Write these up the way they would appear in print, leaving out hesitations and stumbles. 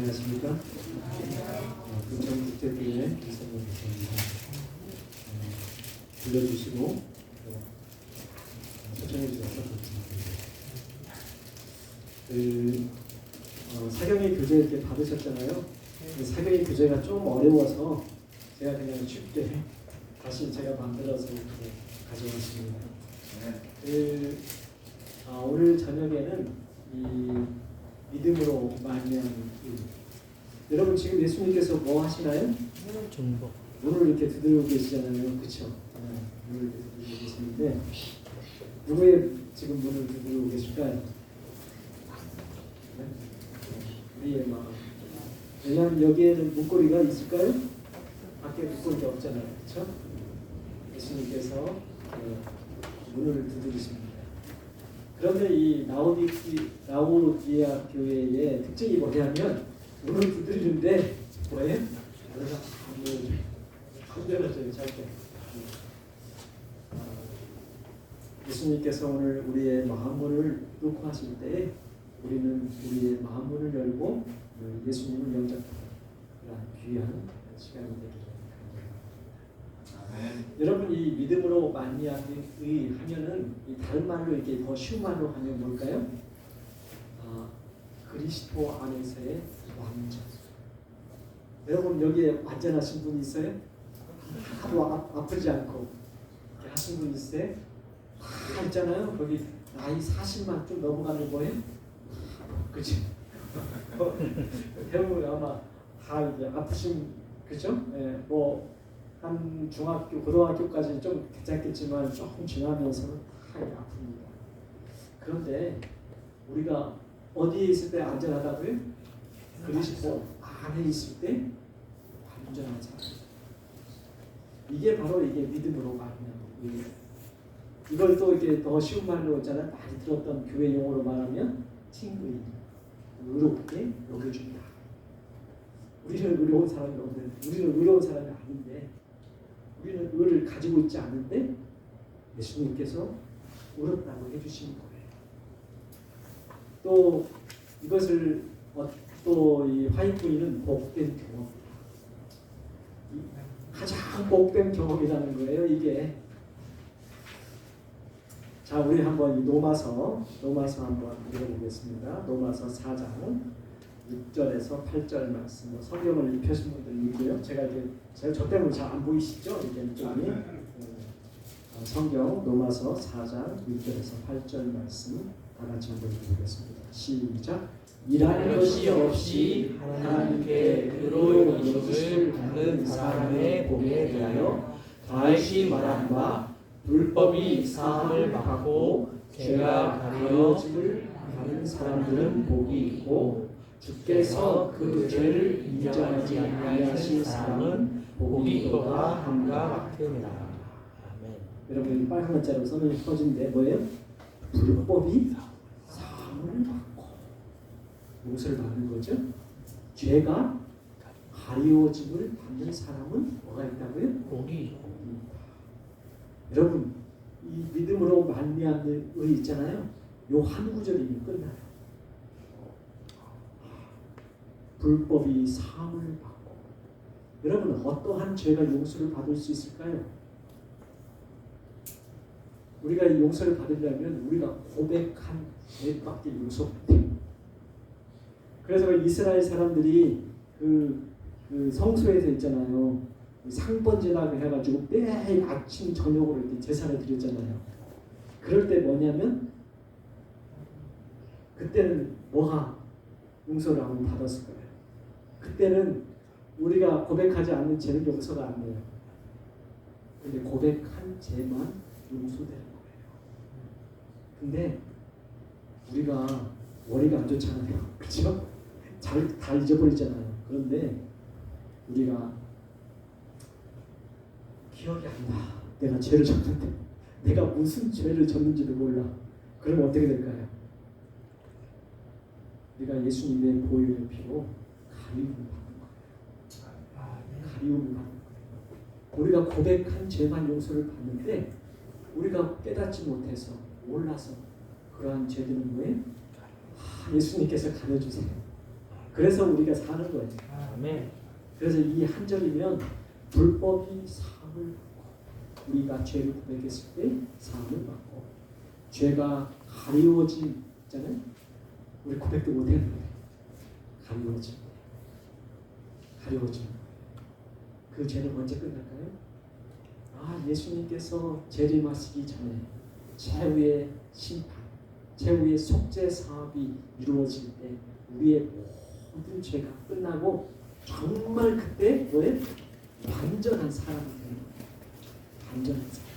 안녕하십니까? 부천국제교회 이성호 목사입니다. 불러주시고 초청해 주셔서 감사합니다. 사경의 교재 이렇게 받으셨잖아요. 사경의 교재가 좀 어려워서 제가 그냥 쉽게 다시 제가 만들어서 이렇게 가져왔습니다. 오늘 저녁에는 이 믿음으로 말미암은 여러분 지금 예수님께서 뭐 하시나요? 중복. 문을 이렇게 두드리고 계시잖아요, 그렇죠? 문을 이렇게 두드리고 계시는데 누구의 지금 문을 두드리고 계실까요? 네? 우리의 마음. 왜냐하면 여기에는 문고리가 있을까요? 밖에 문고리가 없잖아요, 그렇죠? 예수님께서 문을 두드리십니다. 그런데 이 라오디게아 교회의 특징이 뭐냐면 문을 두드리는데 뭐예요? 안 열어줘요, 짧게. 예수님께서 오늘 우리의 마음문을 놓고 하실 때 우리는 우리의 마음문을 열고 예수님을 영접하는 귀한 시간이 되기를 바랍니다. 여러분 이 믿음으로 말미암이 하면은 이 다른 말로 이렇게 더 쉬운 말로 하면 뭘까요? 그리스도 안에서의 완전. 여러분 여기에 완전하신 분 있어요? 하도 아프지 않고 이렇게 하신 분 있어요? 다 있잖아요. 거기 나이 40만 좀 넘어가는 거예요? 그치? 대부분 아마 다 이제 아프신 그죠? 예, 한 중학교, 고등학교까지 좀 괜찮겠지만 조금 지나면서는 다 아픕니다. 그런데 우리가 어디에 있을 때 안전하다고요? 그리스도 안에 있을 때 완전하잖아요. 이게 바로 이게 믿음으로 말하는 이걸 또 이렇게 더 쉬운 말로 있잖아요. 많이 들었던 교회 용어로 말하면 칭의, 의롭게 여겨준다. 우리는 의로운 사람이 없는데, 우리는 의로운 사람이 아닌데, 우리는 의를 가지고 있지 않은데 예수님께서 의롭다고 해주시는 거예요. 또 이것을 또 이 화인꾼이는 복된 경험이다. 가장 복된 경험이라는 거예요. 이게 자 우리 한번 이 로마서 한번 읽어보겠습니다. 로마서 4장 6절에서 8절 말씀. 성경을 입혀신 분들 있고요. 제가 저 때문에 잘 안 보이시죠? 이렇게 좀 성경 로마서 4장 6절에서 8절 말씀 다 같이 한번 읽어보겠습니다. 시작. 일하는 것이 없이 하나님께 의로운 것을 받는 사람의 복에 대하여 다시 말한 바 불법이 사함을 받고 죄가 가려짐을 받는 사람들은 복이 있고 주께서 그 죄를 인정하지 아니하신 사람은 복이 있도다 함과 같으니라. 아멘. 여러분 빨간 글자로 써놓은 퍼진데 뭐예요? 불법이 사함을 받고 용서를 받는 거죠. 죄가 가리워짐을 받는 사람은 뭐가 있다고요? 복이. 여러분 이 믿음으로 말미암는 의 있잖아요. 요 한 구절이면 끝나요. 불법이 사함을 받고. 여러분 어떠한 죄가 용서를 받을 수 있을까요? 우리가 이 용서를 받으려면 우리가 고백한 죄밖에 용서 못해요. 그래서 이스라엘 사람들이 그 성소에서 있잖아요. 상번제라고 해가지고 매일 아침 저녁으로 이렇게 제사를 드렸잖아요. 그럴 때 뭐냐면 그때는 뭐가 용서를 안 받았을 거예요. 그때는 우리가 고백하지 않는 죄는 용서가 안 돼요. 근데 고백한 죄만 용서되는 거예요. 근데 우리가 머리가 안 좋잖아요. 그렇죠? 다 잊어버리잖아요. 그런데 우리가 기억이 안 나. 내가 죄를 졌는데 내가 무슨 죄를 졌는지도 몰라. 그러면 어떻게 될까요? 우리가 예수님의 보혈의 피로 가리움을 받는 거예요. 가리움을 받는 거예요. 우리가 고백한 죄만 용서를 받는데 우리가 깨닫지 못해서 몰라서 그러한 죄들은 뭐예요? 예수님께서 가려주세요. 그래서 우리가 사는 거예요. 아멘. 그래서 이 한 절이면 불법이 사함을 받고 우리가 죄를 고백했을 때 사함을 받고 죄가 가리워진 있잖아요. 우리 고백도 못했는데 가리워진 그 죄는 언제 끝날까요? 예수님께서 재림하시기 전에 최후의 심판, 최후의 속죄 사업이 이루어질 때 우리의 모든 죄가 끝나고 정말 그때 뭐예요? 완전한 사람이 되는 거예요. 완전한 사람.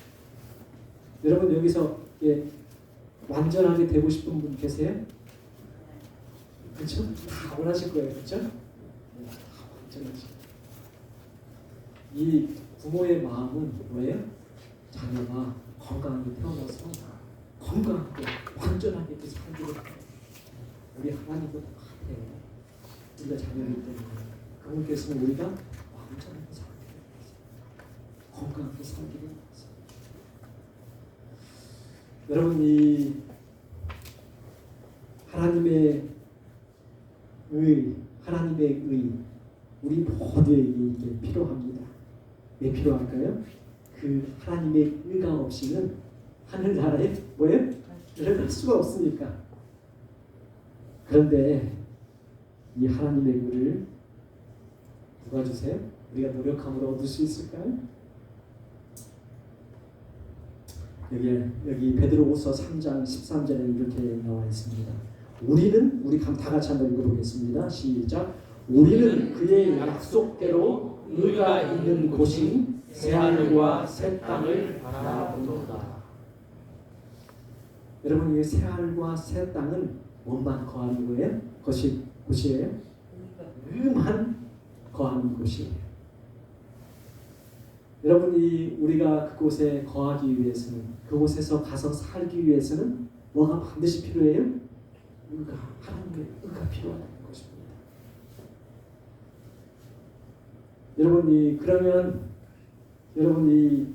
여러분 여기서 완전하게 되고 싶은 분 계세요? 그렇죠? 다 원하실 거예요. 그렇죠? 다 완전하실 거예요. 이 부모의 마음은 뭐예요? 자녀가 건강하게 태어나서 건강하게 완전하게 살기를 바라요. 우리 하나님도 똑같아요. 우리가 자녀이기 때문에 그분께서는 우리가 완전하게 살기를 바라요. 건강하게 살기를 바라요. 여러분 이 하나님의 의 우리 모두에게 이게 필요합니다. 왜 필요할까요? 그 하나님의 의가 없이는 하늘나라에 뭐예요? 들어갈 수가 없으니까. 그런데 이 하나님의 의를 누가 주세요? 우리가 노력함으로 얻을 수 있을까요? 여기 베드로후서 3장 13절에 이렇게 나와 있습니다. 우리 다 같이 한번 읽어보겠습니다. 시작. 우리는 그의 약속대로 의가 있는 곳인 새하늘과 새 땅을 바라보노라. 여러분 이 새하늘과 새 땅은 뭐만 거하는 거예요? 곳이에요? 의만 거하는 곳이에요. 여러분이 우리가 그곳에 거하기 위해서는 그곳에서 가서 살기 위해서는 뭐가 반드시 필요해요? 하나님의 의가 필요하다는 것입니다. 여러분이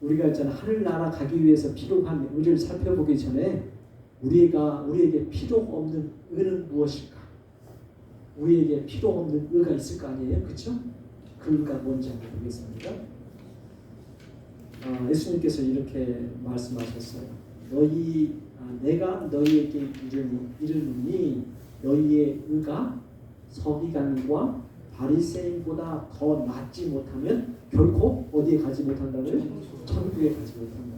우리가 있잖아 하늘나라 가기 위해서 필요한 의를 살펴보기 전에 우리에게 필요 없는 의는 무엇일까? 우리에게 필요 없는 의가 있을 거 아니에요, 그렇죠? 그 의가 뭔지 한번 보겠습니다. 예수님께서 이렇게 말씀하셨어요. 내가 너희에게 이르노니 너희의 의가 서기관과 바리새인보다 더 낫지 못하면 결코 어디에 가지 못한다고요? 천국에 가지 못한다.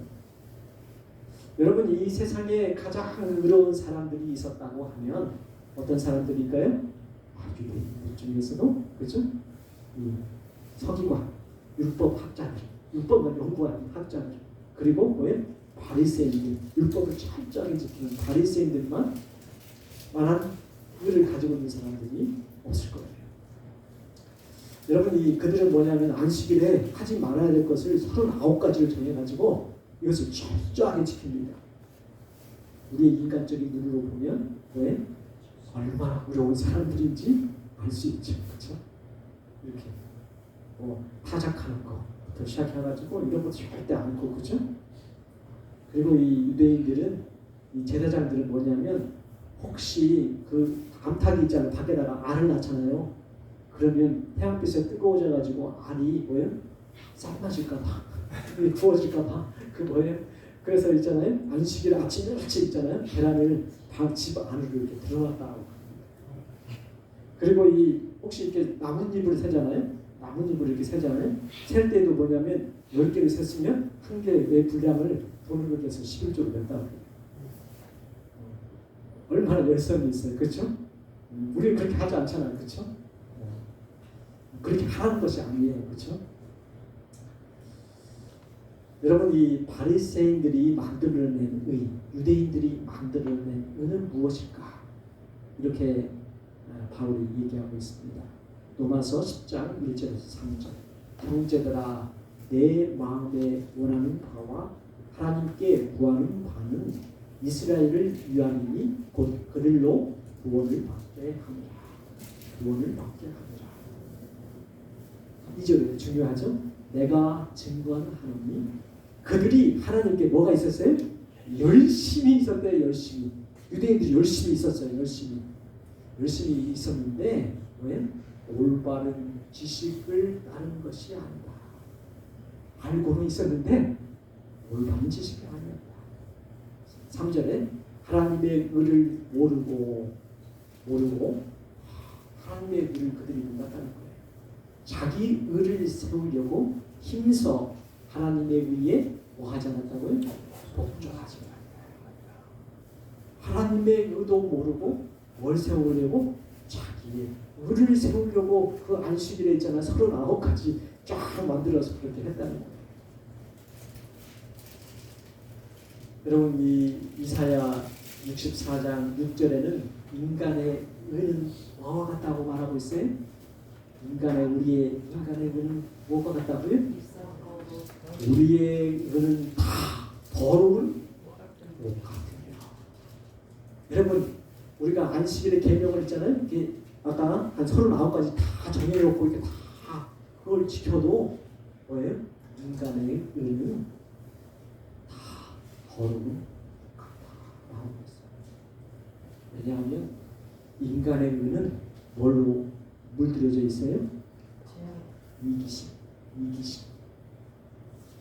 여러분 이 세상에 가장 의로운 사람들이 있었다고 하면 어떤 사람들일까요? 유대인들 중에서도 그렇죠? 서기관, 율법학자들, 율법을 연구하는 학자들, 그리고 뭐예요? 바리새인들, 율법을 철저하게 지키는 바리새인들만 만한 의를 가지고 있는 사람들이 없을 거예요. 여러분 그들은 뭐냐면 안식일에 하지 말아야 될 것을 39가지를 정해가지고 이것을 철저하게 지킵니다. 우리의 인간적인 눈으로 보면 왜 얼마나 어려운 사람들인지 알 수 있죠, 그렇죠? 이렇게 타작하는 것부터 시작해가지고 이런 것도 절대 않고, 그렇죠? 그리고 이 유대인들은 이 제사장들은 뭐냐면 혹시 그 암탉이 있잖아요. 밖에다가 알을 낳잖아요. 그러면 태양빛에 뜨거워져가지고 알이 뭐예요? 삶아질까봐, 구워질까봐 그 뭐예요? 그래서 있잖아요. 안식일 아침 일찍 있잖아요. 계란을 집 안으로 이렇게 들어놨다고. 그리고 혹시 이렇게 나뭇잎을 세잖아요. 나뭇잎을 이렇게 세잖아요. 셀 때도 뭐냐면 10개를 셌으면 한 개의 분량을 돈으로 해서 11조로 냈다고. 얼마나 열성이 있어요, 그렇죠? 우리는 그렇게 하지 않잖아요, 그렇죠? 그렇게 하는 것이 아니에요, 그렇죠? 여러분 이 바리새인들이 만들어낸 의, 유대인들이 만들어낸 의는 무엇일까? 이렇게 바울이 얘기하고 있습니다. 로마서 10장 1절에서 3절. 형제들아 내 마음에 원하는 바와 하나님께 구하는 바는 이스라엘을 위하니 곧 그들로 구원을 받게 하리라. 구원을 받게 하리라. 이 절에 중요하죠. 내가 증거하는 하나님, 그들이 하나님께 뭐가 있었어요? 열심히 있었대요. 열심히. 유대인들이 열심히 있었어요. 열심히. 열심히 있었는데 왜? 올바른 지식을 따르는 것이 아니다. 알고는 있었는데 올바른 지식이 아니었다. 3절에 하나님의 의를 모르고 하나님의 의를 그들이 몰랐다는 거예요. 자기 의를 세우려고 힘써 하나님의 의에 뭐 하지 않았다고요? 복종하지 않았다. 하나님의 의도 모르고 뭘 세우려고? 자기의 의를 세우려고 그 안식일에 있잖아 39가지 쫙 만들어서 그렇게 했다는 거예요. 여러분 이 이사야 64장 6절에는 인간의 의는 뭐와 같다고 말하고 있어요? 인간의 의는 뭐와 같다고요? 우리의 의는 다 더러운 못 같으며. 여러분 우리가 안식일에 계명을 했잖아요. 이게 아까 한 39가지 다 정해놓고 이렇게 다 그걸 지켜도 뭐예요? 인간의 의는 다 더러운 나오고 있어요. 왜냐하면 인간의 의는 뭘로 물들여져 있어요? 이기심.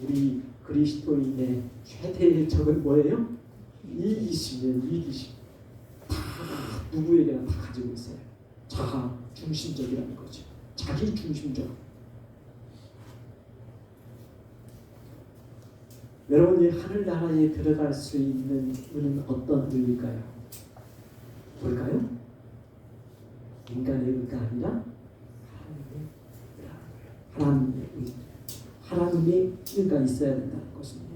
우리 그리스도인의 최대의 적은 뭐예요? 이기심. 다 누구에게나 다 가지고 있어요. 자아 중심적이라는 거죠. 자기 중심적. 여러분이 하늘나라에 들어갈 수 있는 의는 어떤 의일까요? 뭘까요? 인간의 의가 아니라 하나님의 의가 있어야 된다는 것입니다.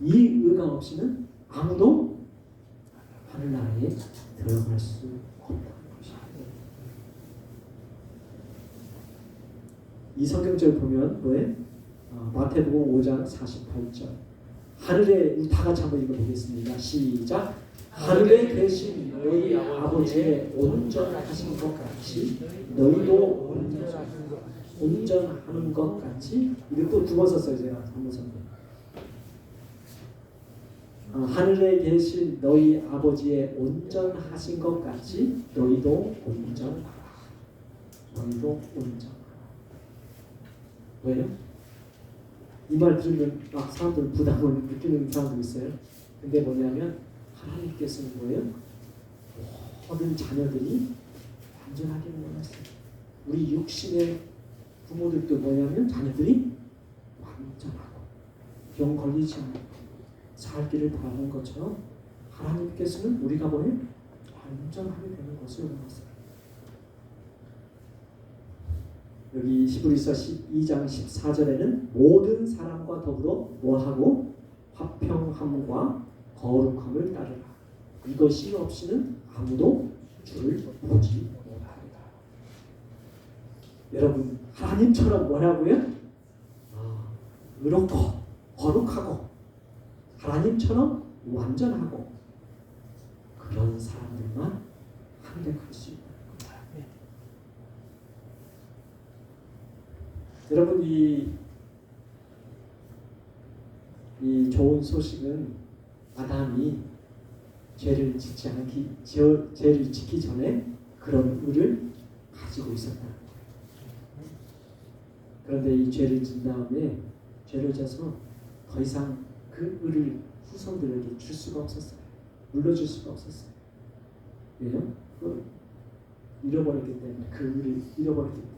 이 의가 없이는 아무도 하늘나라에 들어갈 수 없다는 것입니다. 이 성경절 보면 왜? 마태복음 5장 48절 하늘에 다 같이 한번 읽어보겠습니다. 시작. 하늘에 계신 너희 아버지의 온전하신 것 같이 너희도 온전하는 것 같이. 이거 또 두 번 썼어요. 제가 한 번 썼는데 하늘에 계신 너희 아버지의 온전하신 것 같이 너희도 온전하라. 왜요? 이 말 들으면 막 사람들 부담을 느끼는 사람도 있어요. 근데 뭐냐면 하나님께서는 뭐예요? 모든 자녀들이 완전하기를 원하세요. 우리 육신의 부모들도 뭐냐면 자녀들이 완전하고 병 걸리지 않고 살기를 바라는 것처럼 하나님께서는 우리가 뭐예요? 완전하게 되는 것을 원하세요. 여기 히브리서 12장 14절에는 모든 사람과 더불어 뭐하고? 화평함과 거룩함을 따르라. 이것이 없이는 아무도 주를 보지 못하리라. 여러분 하나님처럼 뭐라고요? 의롭고 거룩하고 하나님처럼 완전하고 그런 사람들만 합력할 수 있는 겁니다. 여러분 이 좋은 소식은 아담이 죄를 짓기 전에 그런 의를 가지고 있었다는 거예요. 그런데 이 죄를 진 다음에 죄를 져서 더 이상 그 의를 후손들에게 줄 수가 없었어요. 물려줄 수가 없었어요. 왜요? 잃어버렸기 때문에 그 의를 잃어버렸기 때문에.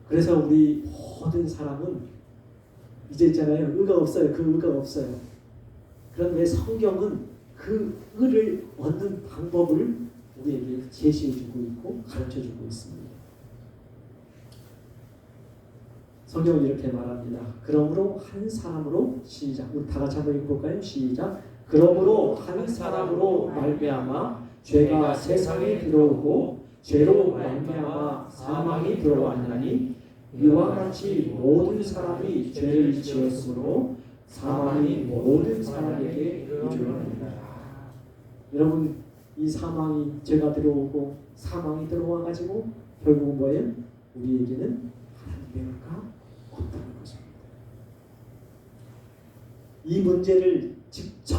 그래서 우리 모든 사람은 이제 있잖아요. 의가 없어요. 그 의가 없어요. 그런데 성경은 그 의를 얻는 방법을 우리에게 제시해주고 있고 가르쳐주고 있습니다. 성경은 이렇게 말합니다. 그러므로 한 사람으로 시작. 우리 다 같이 한번 읽어볼까요? 시작. 그러므로 한 사람으로 말미암아 죄가 세상에 들어오고 죄로 말미암아 사망이 들어왔나니 이와 같이 모든 사람이 죄를 지었으므로 사망이 모든 사람에게 이르렀느니라. 여러분 이 사망이 죄가 들어오고 사망이 들어와가지고 결국 뭐예요? 우리에게는 하나님의 의가 없다는 것입니다. 이 문제를 직접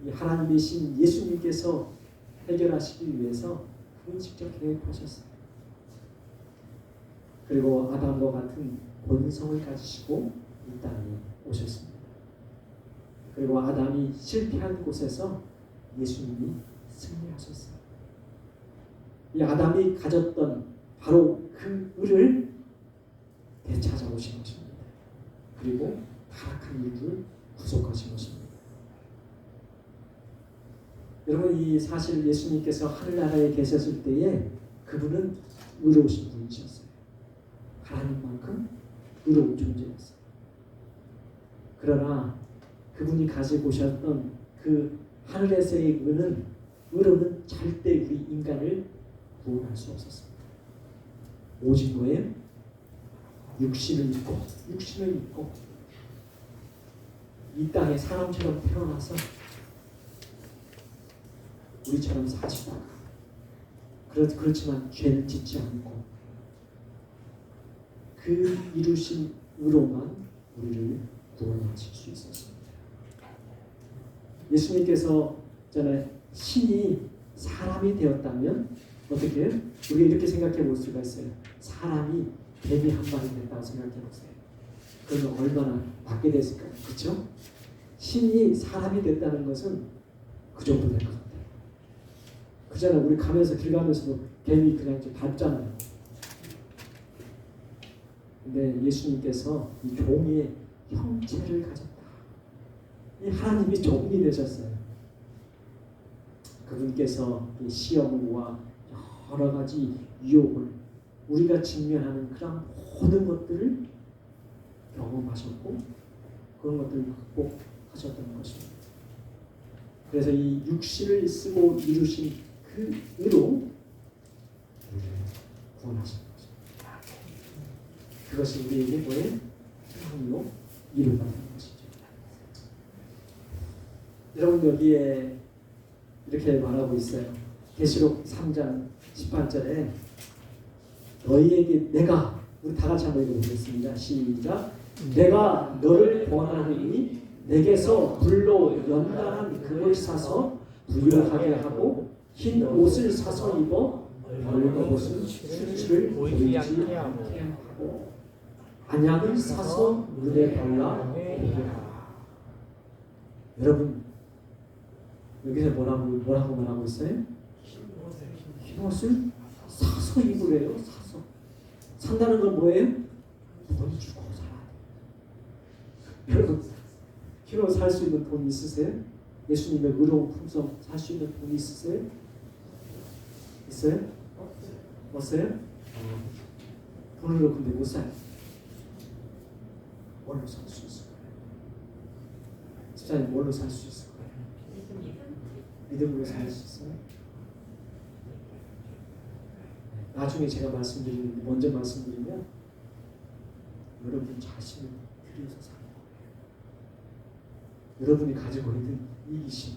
이 하나님이신 예수님께서 해결하시기 위해서 그분 직접 계획하셨어요. 그리고 아담과 같은 본성을 가지시고 이 땅에 오셨습니다. 그리고 아담이 실패한 곳에서 예수님이 승리하셨어요. 이 아담이 가졌던 바로 그 을을 되찾아오신 것입니다. 그리고 타락한 인류를 구속하신 것입니다. 여러분, 이 사실 예수님께서 하늘나라에 계셨을 때에 그분은 의로우신 분이셨어요. 하나님만큼 의로운 존재였어요. 그러나 그분이 가지고 오셨던 그 하늘에서의 의로는 절대 우리 인간을 구원할 수 없었습니다. 오직 뭐예요? 육신을 입고 이 땅에 사람처럼 태어나서 우리처럼 사시다가 그렇지만 죄를 짓지 않고 그 이루신 의로만 우리를 구원하실 수 있었습니다. 예수님께서 전에 신이 사람이 되었다면 어떻게 해요? 우리가 이렇게 생각해 볼 수가 있어요. 사람이 뱀이 한 마리 됐다고 생각해 보세요. 그러면 얼마나 받게 됐을까요? 그렇죠? 신이 사람이 됐다는 것은 그 정도 될 것 같아요. 그잖아요. 우리 가면서 길 가면서도 뱀이 그냥 좀 밟잖아요. 근데 예수님께서 이 종의 형체를 가졌다. 이 하나님이 종이 되셨어요. 그분께서 이 시험과 여러 가지 유혹을 우리가 직면하는 그런 모든 것들을 경험하셨고 그런 것들을 극복하셨던 것입니다. 그래서 이 육신을 쓰고 이루신 그 의로 우리를 구원하신 것입니다. 그것이 우리에게 뭐예요? 생명로 이루어가는 것이죠. 여러분, 여기에 이렇게 말하고 있어요. 계시록 3장 18절에 너희에게 내가, 우리 다 같이 한번 읽어보겠습니다. 시작. 내가 너를 구원하노니 내게서 불로 연단한 금을 사서 부유하게 하고 흰 옷을 사서 입어 벌거벗은 수치를 보이지 않게 하고 안약을 사서 눈에 발라 보게 하라. 여러분, 여기서 뭐라고 말하고 있어요? 흰 옷을 사서 입으래요. 사서. 산다는 건 뭐예요? 돈 주고 살아야 돼요. 여러분, 흰 옷 살 수 있는 돈 있으세요? 예수님의 의로운 품성 살 수 있는 돈 있으세요? 있어요? 없어요? 돈으로 근데 못 사요. 뭘로 살 수 있을 거예요? 집사님, 뭘로 살 수 있을 거예요? 믿음으로 살 수 있어요? 나중에 제가 말씀드리는데 먼저 말씀드리면 여러분 자신을 드려서 사는 거예요. 여러분이 가지고 있는 이기심,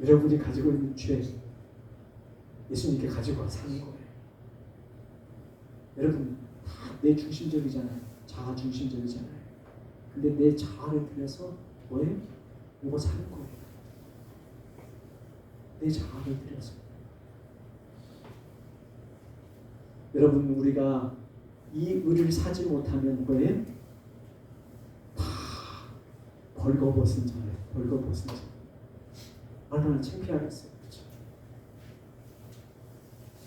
여러분이 가지고 있는 죄, 예수님께 가지고 사는 거예요. 여러분 다 내 중심적이잖아요. 자아 중심적이잖아요. 근데 내 자아를 들여서 뭐예요? 이거 사는 거예요. 내 자아를 들여서. 여러분, 우리가 이 의를 사지 못하면 뭐예요? 다 벌거벗은 자예요. 벌거벗은 자. 얼마나 창피하겠어요. 그렇죠?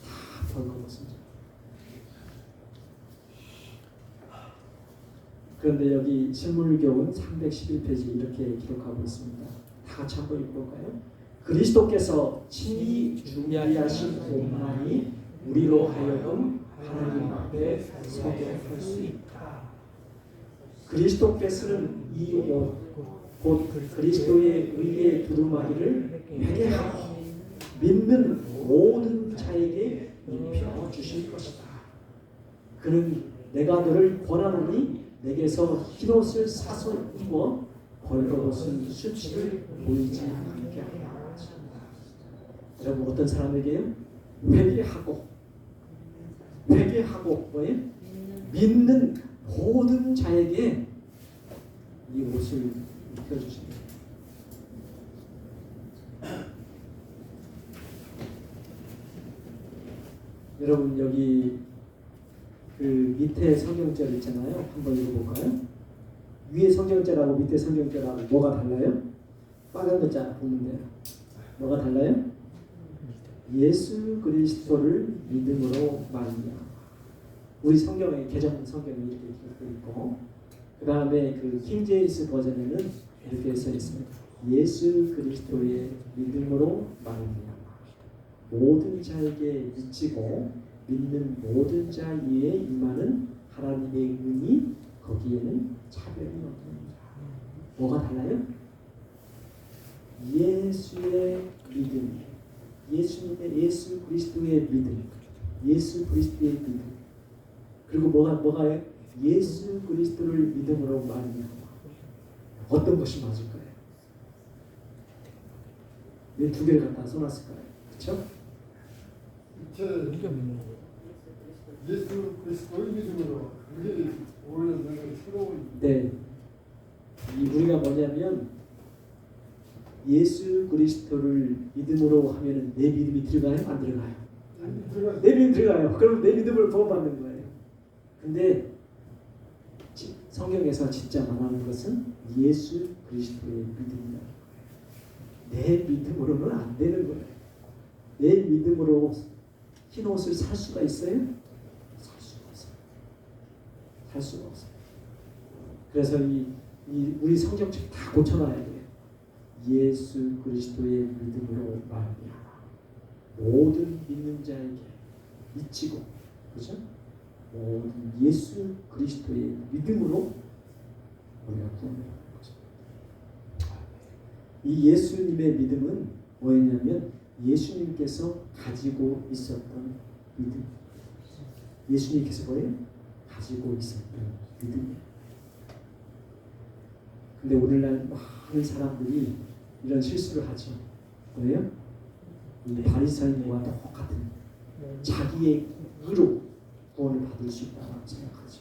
다 벌거벗은 자. 그런데 여기 신물교훈 311페이지 이렇게 기록하고 있습니다. 다 같이 한번 읽어볼까요? 그리스도께서 친히 준비하신 공만이 우리로 하여금 하나님 앞에 서게 할 수 있다. 그리스도께서는 이 옷, 곧 그리스도의 의의 두루마리를 회개하고 믿는 모든 자에게 입혀 주실 것이다. 그는 내가 너를 권하노니 내게서 흰옷을 사서 입어 벌거벗은 수치를 보이지 않게 하라. 여러분, 어떤 사람에게요? 회개하고 뭐예요? 믿는 모든 자에게 이 옷을 입혀주십니다. 여러분 여기 그 밑에 성경절 있잖아요. 한번 읽어볼까요? 위에 성경절하고 밑에 성경절하고 뭐가 달라요? 빨간 글자 보면 돼요. 뭐가 달라요? 예수 그리스도를 믿음으로 말미암아. 우리 성경에 개정 성경에 이렇게 기록되어 있고, 그 다음에 그 킹제임스 버전에는 이렇게 써 있습니다. 예수 그리스도의 믿음으로 말미암아 모든 자에게 미치고 믿는 모든 자 위에 임하는 하나님의 은이 거기에는 차별이 없느니라. 뭐가 달라요? 예수의 믿음, 예수 그리스도의 믿음, 예수 그리스도의 믿음. 그리고 뭐가요? 예수 그리스도를 믿음으로 말미암아. 어떤 것이 맞을까요? 왜 두 개를 갖다 써놨을까요? 그렇죠? 예수 그리스도의 믿음으로 이게 오히려 내가 새로운 네. 우리가 뭐냐면 예수 그리스도를 믿음으로 하면은 내 믿음이 들어가요? 안 들어가요? 내 믿음 들어가요. 그럼 내 믿음을 구원받는 거예요. 근데 성경에서 진짜 말하는 것은 예수 그리스도의 믿음이다. 내 믿음으로는 안 되는 거예요. 내 믿음으로 흰 옷을 살 수가 있어요? 살 수가 없어요. 살 수가 없어요. 그래서 우리 성경책 다 고쳐놔야 돼요. 예수 그리스도의 믿음으로 말미암아 모든 믿는 자에게 미치고, 그렇죠? 모든 예수 그리스도의 믿음으로 우리가 구원을 받는 거죠. 이 예수님의 믿음은 뭐였냐면 예수님께서 가지고 있었던 믿음. 예수님께서 뭐예요? 가지고 있었던 믿음이에요. 근데 오늘날 많은 사람들이 이런 실수를 하죠. 뭐예요? 바리새인과 똑같은 자기의 의로 구원을 받을 수 있다고 생각하죠.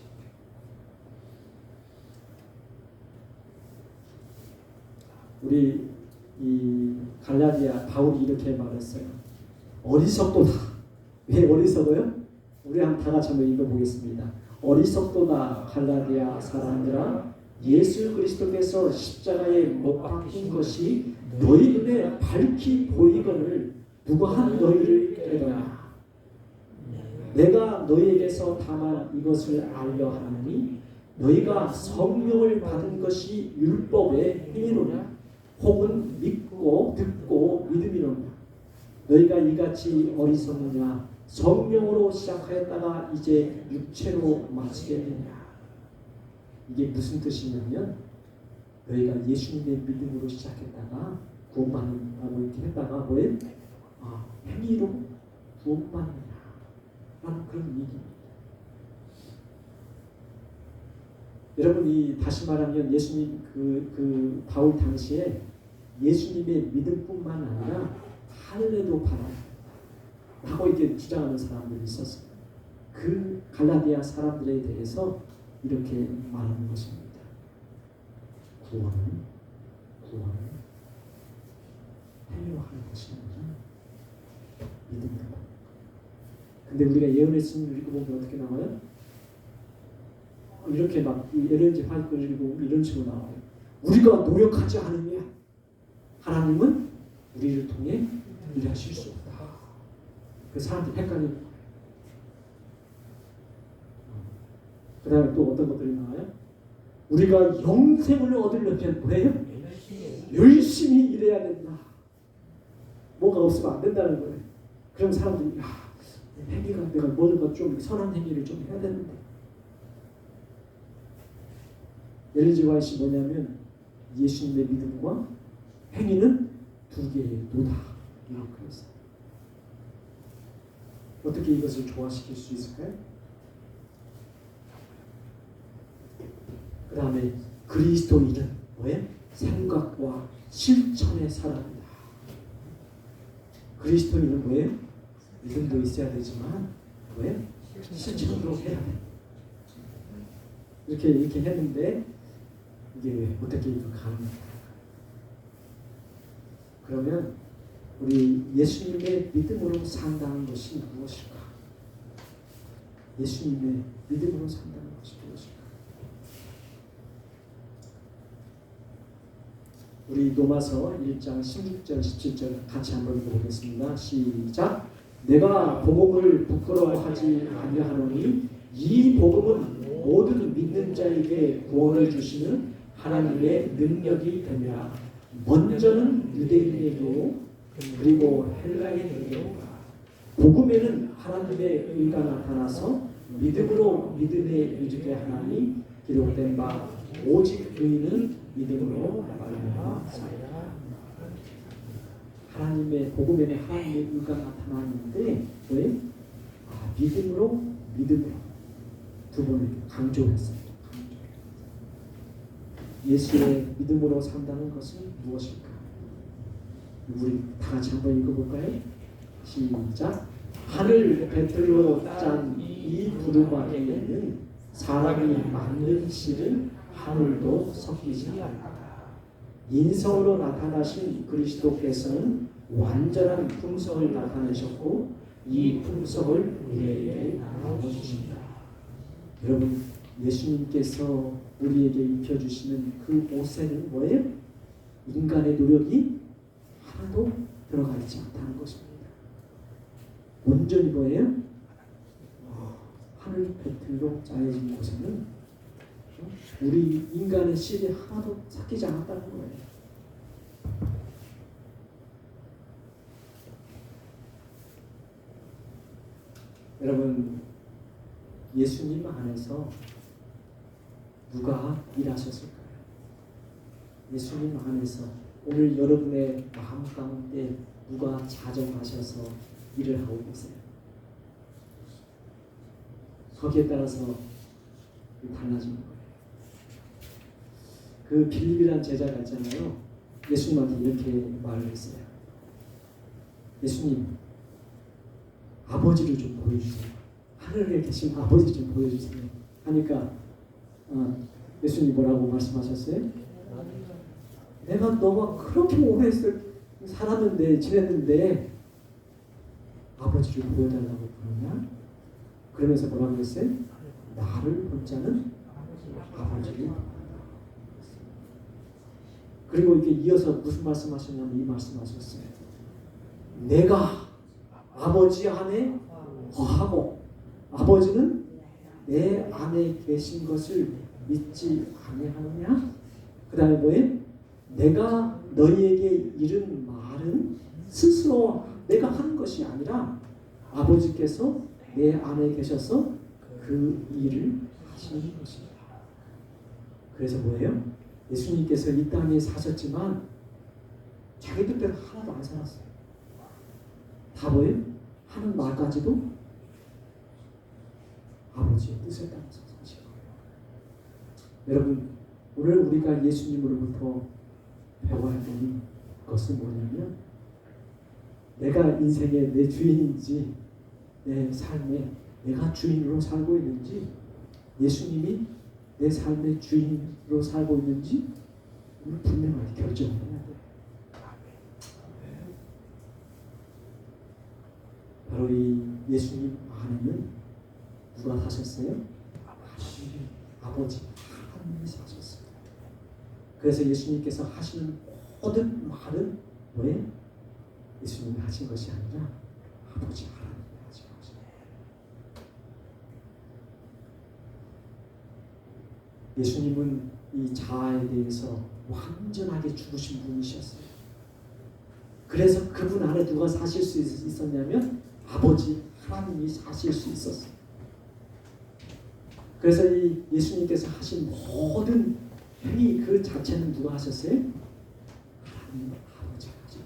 우리 이 갈라디아 바울이 이렇게 말했어요. 어리석도다. 왜 어리석어요? 우리 다 같이 한번 읽어보겠습니다. 어리석도다 갈라디아 사람들아, 예수 그리스도께서 십자가에 못 박힌 것이 너희 눈에 밝히 보이거늘 누가 한 너희를 깨달아. 내가 너희에게서 다만 이것을 알려 하노니 너희가 성령을 받은 것이 율법의 행위로냐 혹은 믿고 듣고 믿음이로냐. 너희가 이같이 어리석느냐. 성령으로 시작하였다가 이제 육체로 마치겠느냐. 이게 무슨 뜻이냐면 너희가 예수님의 믿음으로 시작했다가 구원받는다고 이렇게 했다가 뭐예요? 행위로 구원받느냐 라는 그런 얘기입니다. 여러분이 다시 말하면 예수님 그 바울 당시에 예수님의 믿음뿐만 아니라 할례도 받아야 하고 이렇게 주장하는 사람들이 있었어요. 그 갈라디아 사람들에 대해서 이렇게 말하는 것입니다. 구원은 행위로 하는 것이 아니라 믿음으로 받는 것. 근데 우리가 예언의 말씀을 읽어보면 어떻게 나와요? 이렇게 막 예언지 파이크를 읽고 이런 식으로 나와요. 우리가 노력하지 않으면 하나님은 우리를 통해 일하실 수 없다. 그 사람들이 헷갈리는 거예요. 그 다음에 또 어떤 것들이 나와요? 우리가 영생을 얻으려면 뭐예요? 열심히 일해야 된다. 뭐가 없으면 안 된다는 거예요. 그럼 사람들이 행위가 내가 뭔가 좀 선한 행위를 좀 해야 되는데. 엘리지 화이트이 뭐냐면 예수님의 믿음과 행위는 두 개의 노다. 이렇게 했어요. 어떻게 이것을 조화시킬 수 있을까요? 그 다음에 그리스도인은 뭐예요? 생각과 실천의 사람이다. 그리스도인은 뭐예요? 믿음도 있어야 되지만 뭐예요? 실천으로 해야 돼. 이렇게 했는데 이게 어떻게 이거 가능할까? 그러면 우리 예수님의 믿음으로 산다는 것이 무엇일까? 예수님의 믿음으로 산다는 것이 무엇일까? 우리 로마서 1장 16절 17절 같이 한번 읽어보겠습니다. 시작. 내가 복음을 부끄러워하지 아니하노니 이 복음은 모든 믿는 자에게 구원을 주시는 하나님의 능력이 되며 먼저는 유대인에게요 그리고 헬라인에게요 복음에는 하나님의 의가 나타나서 믿음으로 믿음에 이르게 하나니 기록된 바 오직 의인은 믿음으로 말미암아 하나님의 복음에는 하나님의 의가 나타나는데 왜? 믿음으로 믿음으로 두 번을 강조했어요. 예수의 믿음으로 산다는 것은 무엇일까? 우리 다 같이 한번 읽어볼까요? 시작. 하늘 배틀로 짠 이 부두막에는 사람이 만든 실은 하늘도 섞이지 않는다. 인성으로 나타나신 그리스도께서는 완전한 품성을 나타내셨고 이 품성을 우리에게 나눠주신다. 여러분 예수님께서 우리에게 입혀주시는 그 옷에는 뭐예요? 인간의 노력이 하나도 들어가 있지 않다는 것입니다. 온전히 뭐예요? 하늘 배틀로 짜여진 곳에는 우리 인간의 실이 하나도 섞이지 않았다는 거예요. 여러분 예수님 안에서 누가 일하셨을까요? 예수님 안에서 오늘 여러분의 마음 가운데 누가 자정하셔서 일을 하고 계세요? 거기에 따라서 달라지는 거예요. 그 빌립이라는 제자가 있잖아요. 예수님한테 이렇게 말을 했어요. 예수님, 아버지를 좀 보여주세요. 하늘에 계신 아버지 좀 보여주세요. 하니까 예수님이 뭐라고 말씀하셨어요? 내가 너가 그렇게 오래 살았는데 지냈는데 아버지를 보여달라고 그러냐? 그러면서 뭐라고 했어요? 나를 본 자는 아버지를. 그리고 이렇게 이어서 무슨 말씀하셨냐면 이 말씀하셨어요. 내가 아버지 안에 거하고 아버지는 내 안에 계신 것을 믿지 아니하느냐? 그 다음에 뭐예요? 내가 너희에게 이른 말은 스스로 내가 하는 것이 아니라 아버지께서 내 안에 계셔서 그 일을 하시는 것입니다. 그래서 뭐예요? 예수님께서 이 땅에 사셨지만 자기 뜻대로 하나도 안 살았어요. 다 뭐예요? 하는 말까지도 아버지의 뜻을 따라서 사신 거예요. 여러분 오늘 우리가 예수님으로부터 배워야 되는 것은 뭐냐면 내가 인생의 내 주인인지 내 삶에 내가 주인으로 살고 있는지 예수님이 내 삶의 주인으로 살고 있는지 우리 분명하게 결정을 해야 돼요. 바로 이 예수님 안에는 누가 사셨어요? 아버지 하나님이 사셨어요. 그래서 예수님께서 하시는 모든 말은 왜? 예수님이 하신 것이 아니라 아버지 하나님이 하신 것입니다. 예수님은 이 자아에 대해서 완전하게 죽으신 분이셨어요. 그래서 그분 안에 누가 사실 수 있었냐면 아버지 하나님이 사실 수 있었어요. 그래서 이 예수님께서 하신 모든 행위 그 자체는 누가 하셨어요? 하나님 아버지가 하셨어요.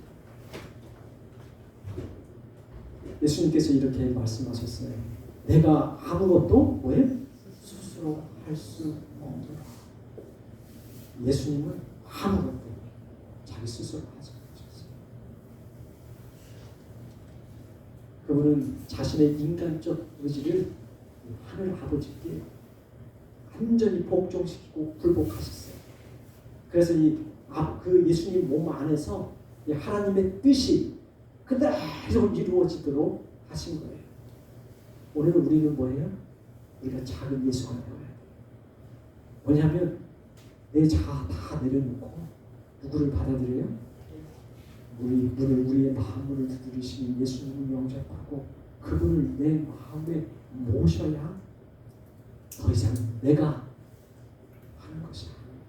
예수님께서 이렇게 말씀하셨어요. 내가 아무것도 뭐예요? 스스로 할 수 없노라. 예수님은 아무것도 자기 스스로 하지 않으셨어요. 그분은 자신의 인간적 의지를 하늘 아버지께 완전히 복종시키고 굴복하셨어요. 그래서 그 예수님 몸 안에서 이 하나님의 뜻이 그대로 이루어지도록 하신 거예요. 오늘 우리는 뭐예요? 우리가 작은 예수가 되어야 돼. 뭐냐면 내 자아 다 내려놓고 누구를 받아들여요? 우리의 마음을 두드리시는 예수님을 영접하고 그분을 내 마음에 모셔야 더 이상 내가 하는 것이 아니에요.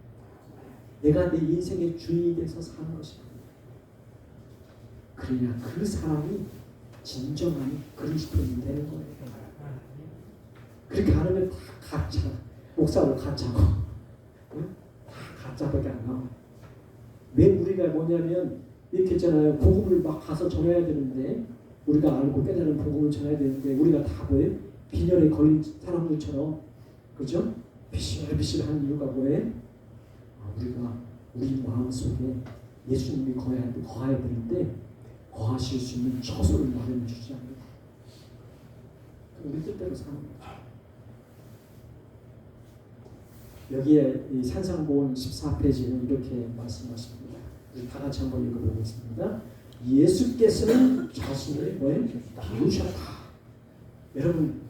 내가 내 인생의 주인이 돼서 사는 것이 아니에요. 그러냐 그 사람이 진정한 그리스도인이 되는 거예요. 그렇게 안 하면 다 가짜, 목사도 가짜고 응? 다 가짜밖에 안 나와. 왜 우리가 뭐냐면 이렇게 있잖아요. 복음을 막 가서 전해야 되는데 우리가 알고 깨달은 복음을 전해야 되는데 우리가 다 뭐예요? 빈혈에 걸린 사람들처럼 그죠? 비실비실한 이유가 뭐예요? 우리가 우리 마음속에 예수님이 거해야 되는데 거하실 수 있는 처소를 마련해 주지 않는다. 우리 뜻대로 사는 거죠. 여기에 이 산상보훈 14페이지는 이렇게 말씀하십니다. 우리 다 같이 한번 읽어보겠습니다. 예수께서는 자신을 뭐예요? 비우셨다. 여러분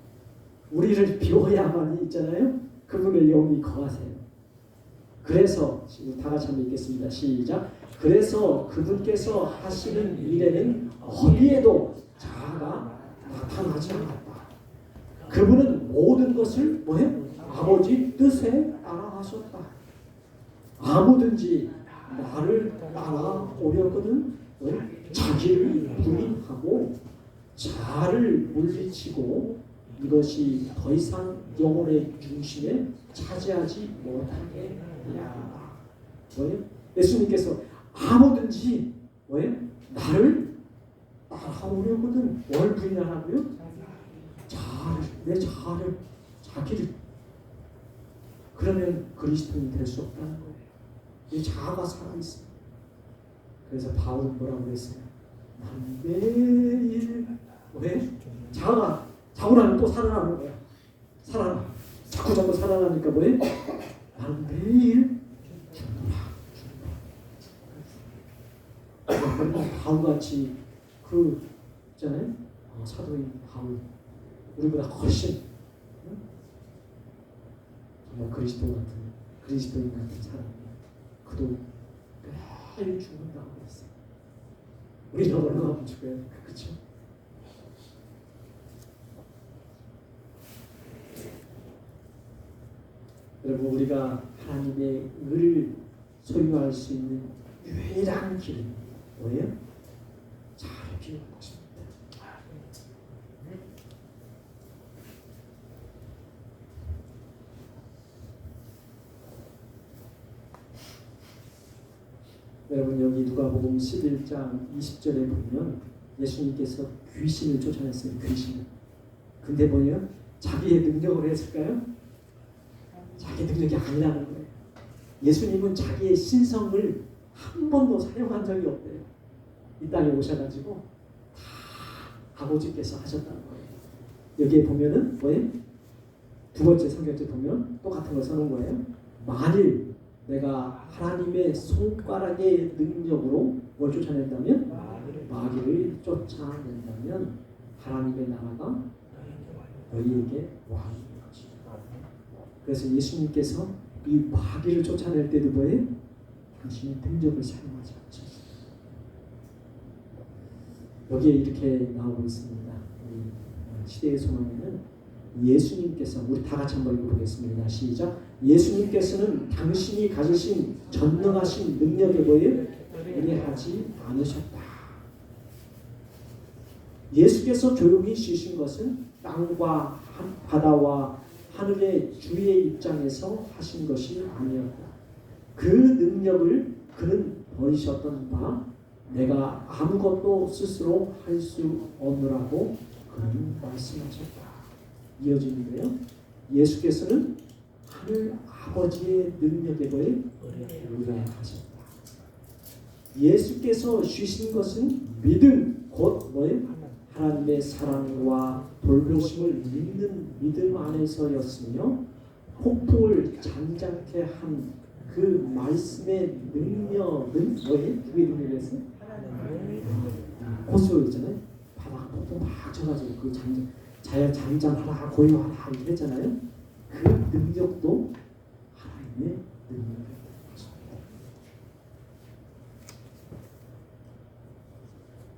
우리를 비워야만이 있잖아요. 그분의 영이 거하세요. 그래서 다 같이 한번 읽겠습니다. 시작. 그래서 그분께서 하시는 일에는 어디에도 자아가 나타나지 않았다. 그분은 모든 것을 뭐예요? 아버지 뜻에 따라하셨다. 아무든지 나를 따라오려거든 자기를 부인하고 자아를 물리치고 이것이 더 이상 영혼의 중심에 차지하지 못하게 해야 한다. 뭐예요? 예수님께서 아무든지 뭐예요? 나를 따라오려거든 뭘 부인하라고요? 자아를, 내 자아를, 자기를. 그러면 그리스도인이 될 수 없다는 거예요. 이 자아가 살아있어요. 그래서 바울은 뭐라고 그랬어요? 난 매일 왜? 자아가 자고 나면 또 살아나는 거야. 살아나. 자꾸 살아나니까 뭐해? 나는 매일 죽는다. 바울같이 그 있잖아요. 사도인 바울 우리보다 훨씬 정말 그리스도인 같은 사람이에요. 그도 매일 죽는다고 했어요. 우리는 얼마나 죽어요? 그렇죠? 여러분 우리가 하나님의 의를 소유할 수 있는 유일한 길은 뭐예요? 자아를 비우는 것입니다. 여러분 여기 누가복음 11장 20절에 보면 예수님께서 귀신을 쫓아냈어요. 귀신을. 근데 뭐예요? 자기의 능력으로 했을까요? 자기 능력이 아니라는 거예요. 예수님은 자기의 신성을 한 번도 사용한 적이 없대요. 이 땅에 오셔가지고 다 아버지께서 하셨다는 거예요. 여기에 보면은 뭐예요? 두 번째 성경책 보면 똑같은 걸 써놓은 거예요. 만일 내가 하나님의 손가락의 능력으로 뭘 쫓아낸다면? 마귀를 쫓아낸다면 하나님의 나라가 너희에게 왕이 그래서 예수님께서 이 마귀를 쫓아낼 때도 뭐예요? 당신의 능력을 사용하지 않으셨어요. 여기에 이렇게 나오고 있습니다. 우리 시대의 소망에는 예수님께서 우리 다 같이 한번 읽어보겠습니다. 시작. 예수님께서는 당신이 가지신 전능하신 능력에 뭐예요? 의뢰하지 않으셨다. 예수께서 조용히 쉬신 것은 땅과 바다와 하늘의 주의 입장에서 하신 것이 아니었다. 그 능력을 그는 버리셨던 바 내가 아무것도 스스로 할 수 없노라고 그는 말씀하셨다. 이어지는데요. 예수께서는 하늘 아버지의 능력에 의뢰하셨다. 예수께서 쉬신 것은 믿음 곧 뭐예요? 하나님의 사랑과 돌보심을 믿는 믿음 안에서였으며 폭풍을 잠잠케 한 그 말씀의 능력은 뭐예요? 누구의 능력이었어요? 고수 있잖아요. 바다가 폭풍 막 쳐가지고 그 잠잠 자연 잠잠하라 고요하라 이랬잖아요. 그 능력도 하나님의 능력이라는 것입니다.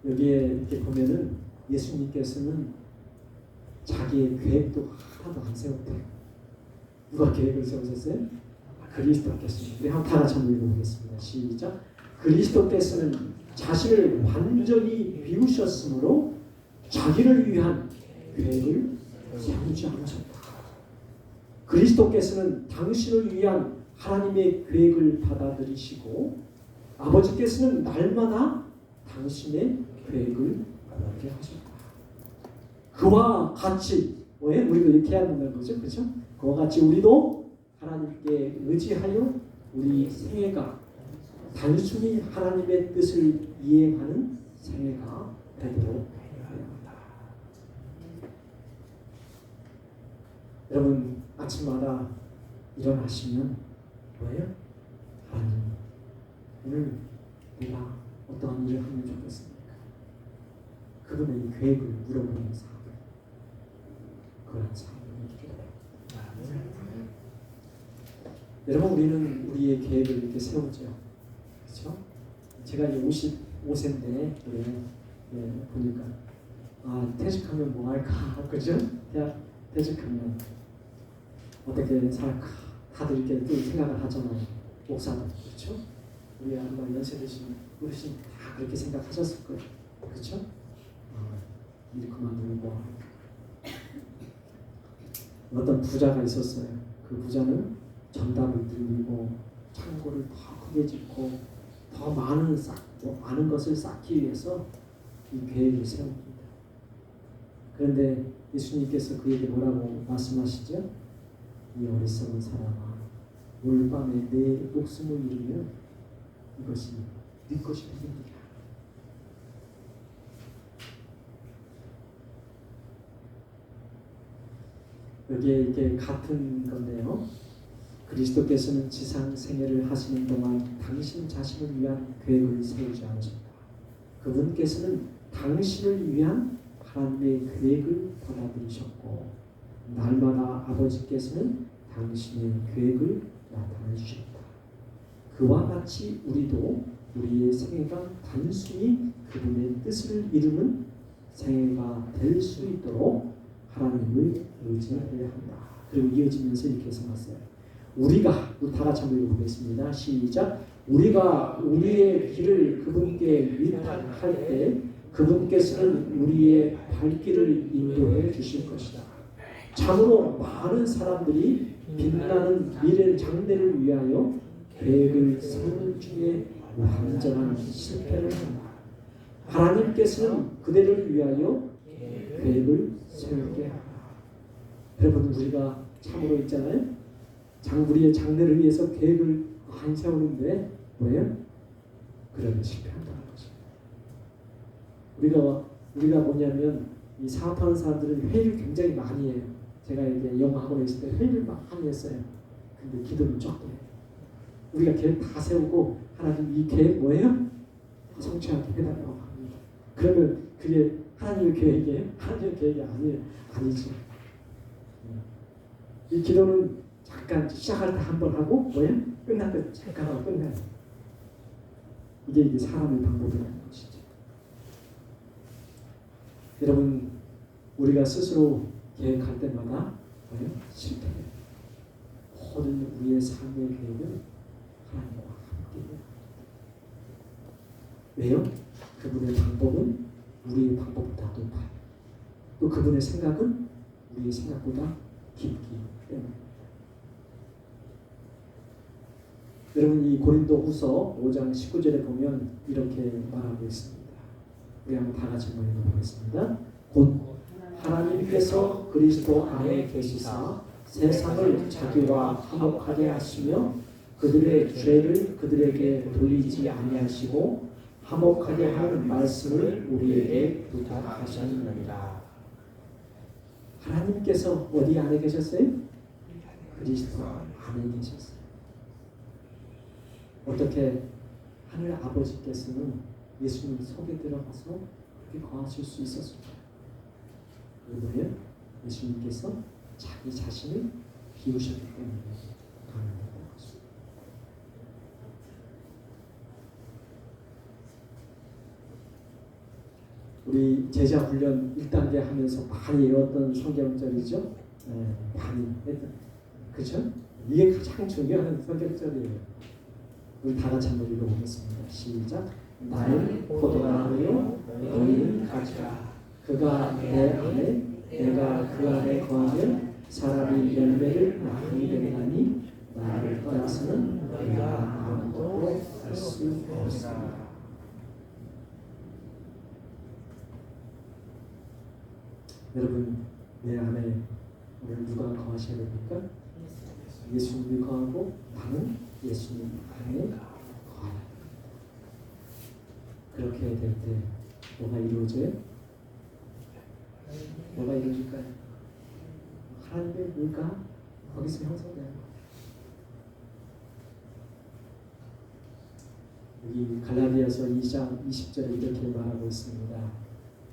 여기에 이렇게 보면은 예수님께서는 자기의 계획도 하나도 안 세웠대요. 누가 계획을 세우셨어요? 그리스도께서는. 우리 한번 다 같이 한번 읽어보겠습니다. 시작. 그리스도께서는 자신을 완전히 비우셨으므로 자기를 위한 계획을 세우지 않으셨다. 그리스도께서는 당신을 위한 하나님의 계획을 받아들이시고 아버지께서는 날마다 당신의 계획을 받게 하셨다. 그와 같이 왜 우리도 이렇게 해야 된다는 거죠, 그렇죠? 그와 같이 우리도 하나님께 의지하여 우리 생애가 단순히 하나님의 뜻을 이행하는 생애가 되도록 해야 합니다. 여러분 아침마다 일어나시면 뭐예요? 하나님 오늘 내가 어떠한 일을 하면 좋겠습니까? 그분의 계획을 물어보는 삶, 그런 삶이 기도해요. 여러분 우리는 우리의 계획을 이렇게 세우죠. 그렇죠? 제가 이제 55세인데 보니까 퇴직하면 뭐 할까? 그죠? 대학 퇴직하면 어떻게 살까? 다들 이렇게 또 생각을 하잖아요. 목사들 그렇죠? 우리 아마 연세 드신 어르신 다 그렇게 생각하셨을 거예요. 그렇죠? 일 그만두고 어떤 부자가 있었어요. 그 부자는 전담을 늘리고 창고를 더 크게 짓고 더 많은 것을 쌓기 위해서 이 계획을 세웁니다. 그런데 예수님께서 그에게 뭐라고 말씀하시죠? 이 어리석은 사람아, 오늘 밤에 내 목숨을 잃으면 이것이 네 것이 되겠느냐. 여기에 이게 같은 건데요. 그리스도께서는 지상 생애를 하시는 동안 당신 자신을 위한 계획을 세우지 않으셨다. 그분께서는 당신을 위한 하나님의 계획을 받아들이셨고 날마다 아버지께서는 당신의 계획을 나타내 주셨다. 그와 같이 우리도 우리의 생애가 단순히 그분의 뜻을 이루는 생애가 될 수 있도록 하나님을 의지해야 한다. 그리고 이어지면서 이렇게 써놨어요. 우리가 다 같이 한번 읽어보겠습니다. 시작. 우리가 우리의 길을 그분께 위탁할 때 그분께서는 우리의 발길을 인도해 주실 것이다. 참으로 많은 사람들이 빛나는 미래 장래를 위하여 계획을 세우는 중에 완전한 실패를 한다. 하나님께서는 그대를 위하여 계획을 세우게 하라. 여러분 우리가 참으로 있잖아요. 우리의 장래를 위해서 계획을 많이 세우는데 뭐예요? 그러면 실패한다는 거죠. 우리가 뭐냐면 이 사업하는 사람들은 회의를 굉장히 많이 해요. 제가 이제 영어 학원에 있을 때 회의를 많이 했어요. 근데 기도를 적게 해요. 우리가 계획 다 세우고 하나님 이 계획 뭐예요? 성취하게 해달라고 합니다. 그러면 그게 하나님의 계획이에요? 하나님의 계획이 아니지. 이 기도는 잠깐 시작할 때 한 번 하고 뭐예요? 끝날 때 잠깐 하고 끝나요. 이게 사람의 방법이라는 것이죠. 여러분 우리가 스스로 계획할 때마다 뭐예요? 실패해요. 모든 우리의 삶의 계획은 하나님과 함께해요. 왜요? 그분의 방법은 우리의 방법보다 높아요. 또 그분의 생각은 우리의 생각보다 깊기 때문입니다. 여러분 이 고린도후서 5장 19절에 보면 이렇게 말하고 있습니다. 우리 한번 다 같이 한번 읽어보겠습니다. 곧 하나님께서 그리스도 안에 계시사 세상을 자기와 화목하게 하시며 그들의 죄를 그들에게 돌리지 아니하시고 화목하게 하는 말씀을 우리에게 부탁하셨느니라. 하나님께서 어디 안에 계셨어요? 그리스도 안에 계셨어요. 어떻게 하늘 아버지께서는 예수님 속에 들어가서 그렇게 거하실 수 있었을까요? 뭐예요? 예수님께서 자기 자신을 비우셨기 때문에 가능했던 것입니다. 우리 제자 훈련 1단계 하면서 많이 외웠던 성경절이죠. 많이 했던, 그렇죠? 이게 가장 중요한 성경절이에요. 우리 다 같이 한번 읽어보겠습니다. 시작. 나는 포도나무요 너희는 가지라. 그가 내 안에 내가 그 안에 거하면 사람이 열매를 많이 내리나니 나를 떠나서는 너희가 아무것도 할 수 없으리라. 여러분, 내 안에 오늘 누가 거하셔야 됩니까? 예수님이 거하고 나는 예수님 안에 거하라. 그렇게 될 때 뭐가 이루어져요? 뭐가 이루어질까요? 하나님의 의가 거기서 형성돼요. 여기 갈라디아서 2장 20절에 이렇게 말하고 있습니다.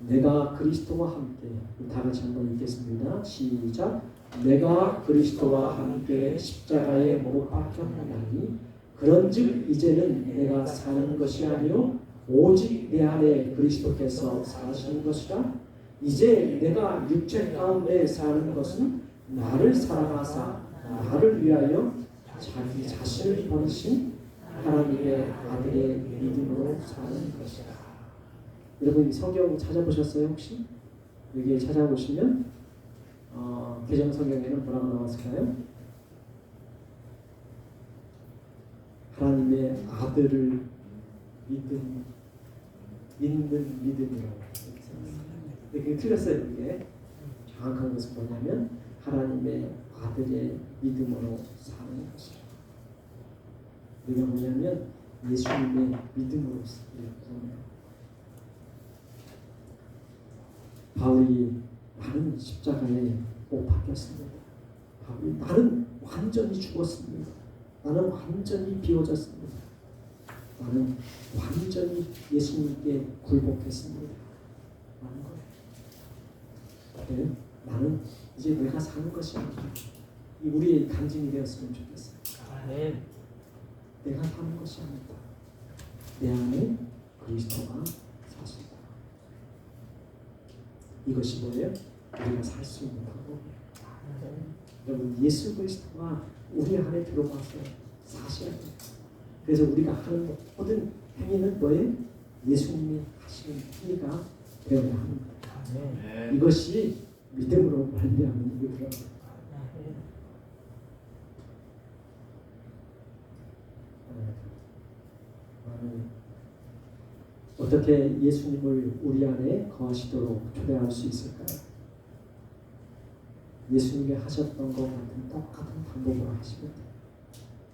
내가 그리스도와 함께, 다 같이 한번 읽겠습니다. 시작. 내가 그리스도와 함께 십자가에 못 박혔나니 그런즉 이제는 내가 사는 것이 아니요 오직 내 안에 그리스도께서 사시는 것이라. 이제 내가 육체 가운데 사는 것은 나를 사랑하사 나를 위하여 자기 자신을 버리신 하나님의 아들의 믿음으로 사는 것이라. 여러분 성경 찾아보셨어요 혹시? 여기에 찾아보시면 개정 성경에는 뭐라고 나왔을까요? 하나님의 아들을 믿는 믿음이라고. 이게 틀렸어요. 이게 정확한 것은 뭐냐면 하나님의 아들의 믿음으로 사는 것이라. 이게 뭐냐면 예수님의 믿음으로 사는. 바울이 나는 십자가에 못 박혔습니다. 바울이 나는 완전히 죽었습니다. 나는 완전히 비워졌습니다. 나는 완전히 예수님께 굴복했습니다. 라는 거예요. 네? 나는 이제 내가 사는 것이 아니라 우리의 간증이 되었으면 좋겠어요. 아멘. 내가 사는 것이 아니다. 내 안에 그리스도가 사신다. 이것이 뭐예요? 우리가 살 수 있는 방법이에요. 여러분 예수 그리스도가 우리 안에 들어와서 사셔야 돼요. 그래서 우리가 하는 모든 행위는 뭐예요? 예수님이 하시는 행위가 되어야 합니다. 아멘. 이것이 믿음으로 말미암는 일이더라고요. 어떻게 예수님을 우리 안에 거하시도록 초대할 수 있을까요? 예수님이 하셨던 것 같은 똑같은 방법으로 하시면 돼요.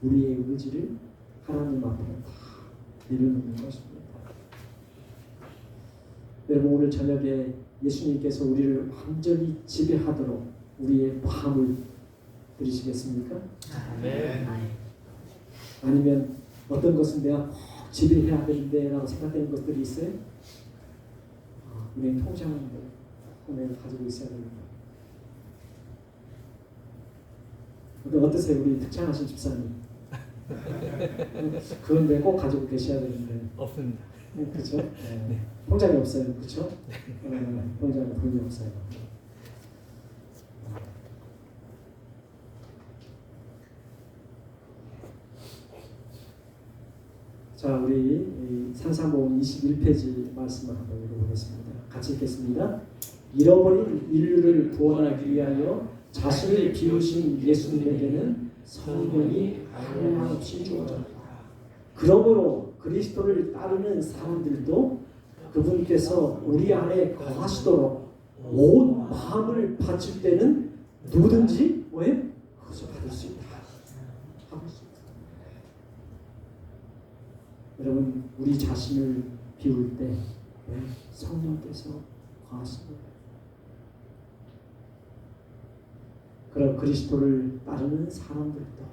우리의 의지를 하나님 앞에 다 내려놓는 것입니다. 여러분 오늘 저녁에 예수님께서 우리를 완전히 지배하도록 우리의 마음을 들이시겠습니까? 아멘. 아니면 어떤 것은 내가 꼭 지배해야 되는데 라고 생각되는 것들이 있어요? 은행 통장을 내가 가지고 있어야 됩니다. 어떠세요? 우리 특창하신 집사님? 그건 왜 꼭 가지고 계셔야 되는데 없습니다. 그렇죠? 네. 통장이 없어요. 그렇죠? 통장에 돈이 없어요. 자, 우리 산상복음 21페이지 말씀을 한번 읽어보겠습니다. 같이 읽겠습니다. 잃어버린 인류를 구원하기 위하여 자신을 비우신 예수님에게는 성령이 한량없이 주어졌다. 그러므로 그리스도를 따르는 사람들도 그분께서 우리 안에 거하시도록 온 마음을 바칠 때는 누구든지 뭐예요? 그것을 받을 수 있다. 여러분 우리 자신을 비울 때 성령께서 거하십니다. 그럼 그리스도를 따르는 사람들도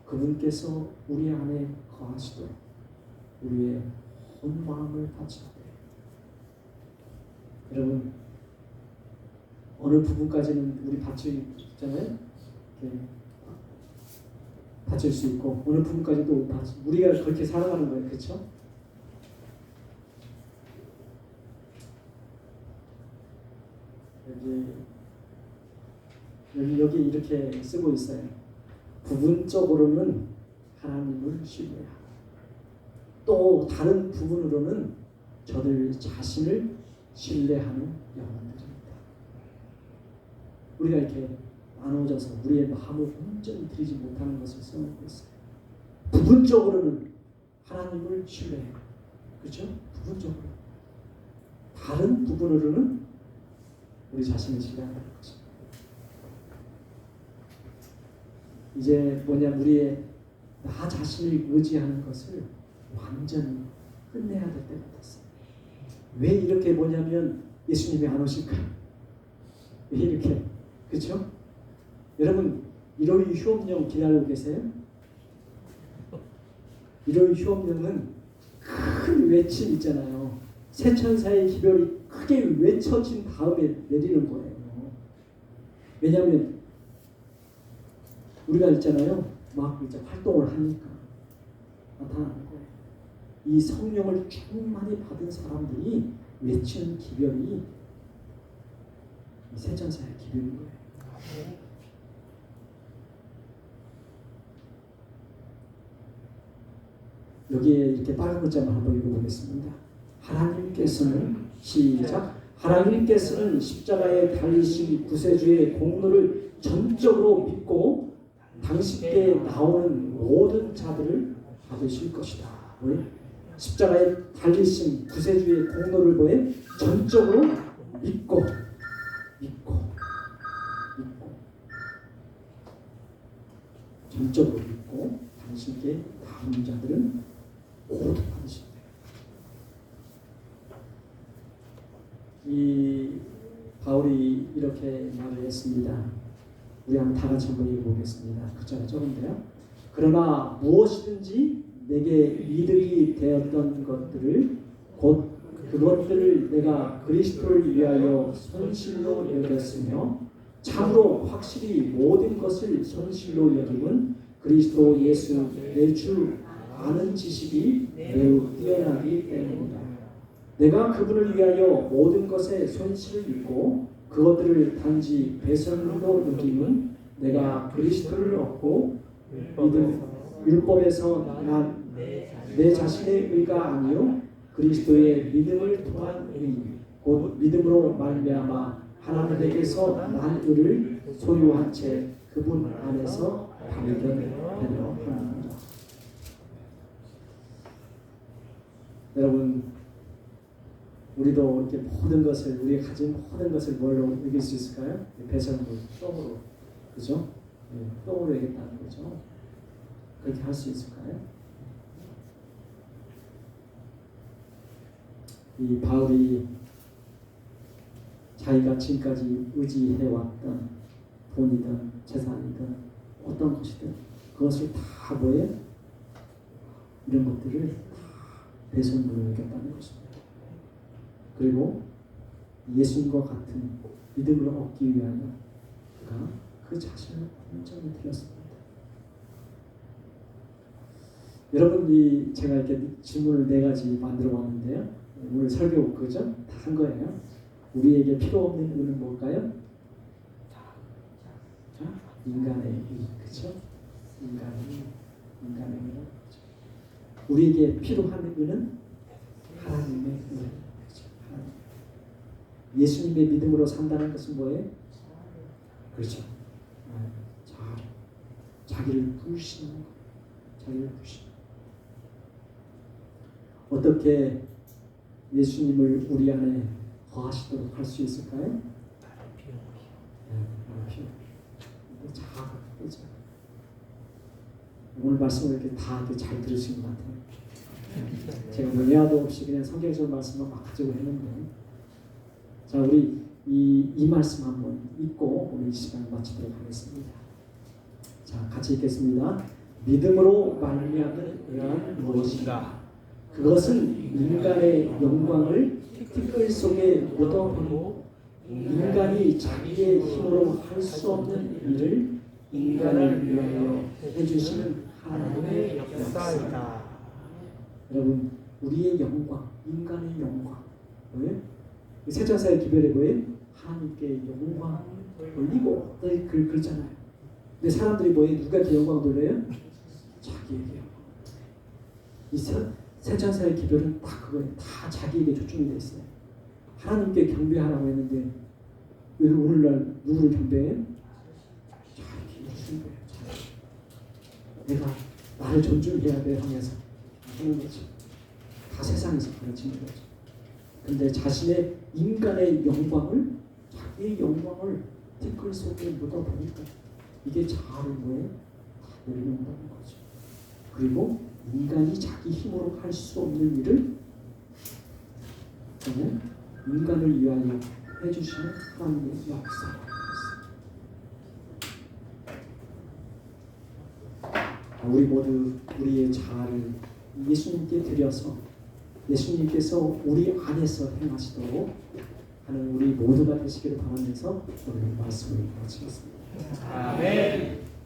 그분께서 우리 안에 거하시도록 우리의 온 마음을 바칠 때 여러분 어느 부분까지는 우리 받치잖아요. 이렇게 받칠 수 있고 어느 부분까지도 우리가 그렇게 살아가는 거예요, 그렇죠? 여기 이렇게 쓰고 있어요. 부분적으로는 하나님을 신뢰하고 또 다른 부분으로는 저들 자신을 신뢰하는 영혼들입니다. 우리가 이렇게 나눠져서 우리의 마음을 온전히 드리지 못하는 것을 써놓고 있어요. 부분적으로는 하나님을 신뢰해요. 그렇죠? 부분적으로. 다른 부분으로는 우리 자신을 신뢰한다는 거죠. 이제 우리의 나 자신을 의지하는 것을 완전히 끝내야 될 때가 됐어요. 왜 이렇게 예수님이 안 오실까? 왜 이렇게? 그렇죠? 여러분 일요일 휴업령 기다리고 계세요? 일요일 휴업령은 큰 외침 있잖아요. 새 천사의 기별이 크게 외쳐진 다음에 내리는 거예요. 왜냐하면 우리가 있잖아요. 막 이제 활동을 하니까 나타나는 거예요. 이 성령을 충만히 받은 사람들이 외치는 기별이 새 천사의 기별인 거예요. 여기에 이렇게 빨간 글자만 한번 읽어보겠습니다. 하나님께서는 시작. 하나님께서는 십자가에 달리신 구세주의 공로를 전적으로 믿고 당신께 나오는 모든 자들을 받으실 것이다. 왜? 십자가에 달리신 구세주의 공로를 보에 전적으로 믿고 전적으로 믿고 당신께 나오는 자들은 모두 받으신다. 이 바울이 이렇게 말을 했습니다. 우리 한번 다 같이 한번 읽어보겠습니다. 글자가 적은데요. 그러나 무엇이든지 내게 이득이 되었던 것들을 곧 그것들을 내가 그리스도를 위하여 손실로 여겼으며 참으로 확실히 모든 것을 손실로 여김은 그리스도 예수 내 주 아는 지식이 매우 뛰어나기 때문이다. 내가 그분을 위하여 모든 것에 손실을 입고 그것들을 단지 배설물로 여김은 내가 그리스도를 얻고 율법에서 난 내 자신의 의가 아니요 그리스도의 믿음을 통한 의 곧 믿음으로 말미암아 하나님에게서 난 의를 소유한 채 그분 안에서 발견하려 합니다. 여러분 우리도 이렇게 모든 것을 우리가 가진 모든 것을 뭘로 이길 수 있을까요? 배설물, 똥으로, 그죠? 네, 똥으로 이겼다는 거죠. 그렇게 할 수 있을까요? 이 바울이 자기가 지금까지 의지해왔던 돈이든 재산이든 어떤 것이든 그것을 다 뭐에 이런 것들을 다 배설물로 이겼다는 것입니다. 그리고 예수님과 같은 믿음을 얻기 위하여 그가 그 자신을 온전히 드렸습니다. 여러분 제가 이렇게 질문을 4가지 만들어 봤는데요. 오늘 설교 그죠? 다 한 거예요. 우리에게 필요 없는 의는 뭘까요? 자, 인간의 의, 그죠? 인간의 의. 우리에게 필요한 의는 하나님의 의. 예수님의 믿음으로 산다는 것은 뭐예요? 그렇죠. 자기를 부으시는 거. 자기를 부으시는 거. 어떻게 예수님을 우리 안에 거하시도록 할 수 있을까요? 오늘 말씀을 이렇게 다 잘 들으신 것 같아요. 제가 외화도 없이 그냥 성경적 말씀만 막 가지고 했는데, 자 우리 이 말씀 한번 읽고 오늘 이 시간을 마치도록 하겠습니다. 자 같이 읽겠습니다. 믿음으로 말미암는 의는 무엇인가? 그것은 인간의 영광을 티끌 속에 묻어버리고 인간이 자기의 힘으로 할 수 없는 일을 인간을 위하여 해주시는 하나님의 역사. 역사이다. 여러분, 우리의 영광, 인간의 영광, 뭐예요? 세전사의 기별에 뭐예요? 하나님께 영광을 돌리고 그러잖아요. 근데 사람들이 뭐예요? 누가 그 영광을 돌려요? 자기에게 영광. 이 세전사의 기별은 딱 그거예요. 다 자기에게 초점이 돼 있어요. 하나님께 경배하라고 했는데 왜 오늘날 누구를 경배해요? 자기에게 숭배해요. 내가 나를 존중해야 돼 하면서 하는 거죠. 다 세상에서 가르치는 거죠. 근데 자신의 인간의 영광을, 자기의 영광을 댓글 속에 묻어보니까 이게 자아를 뭐예요? 내려놓는다는 거죠. 그리고 인간이 자기 힘으로 할 수 없는 일을 저는 인간을 위하여 해주시는 하나님의 역사. 우리 모두 우리의 자아를 예수님께 드려서 예수님께서 우리 안에서 행하시도록 하는 우리 모두가 되시기를 바라면서 오늘 말씀을 마치겠습니다. 아멘.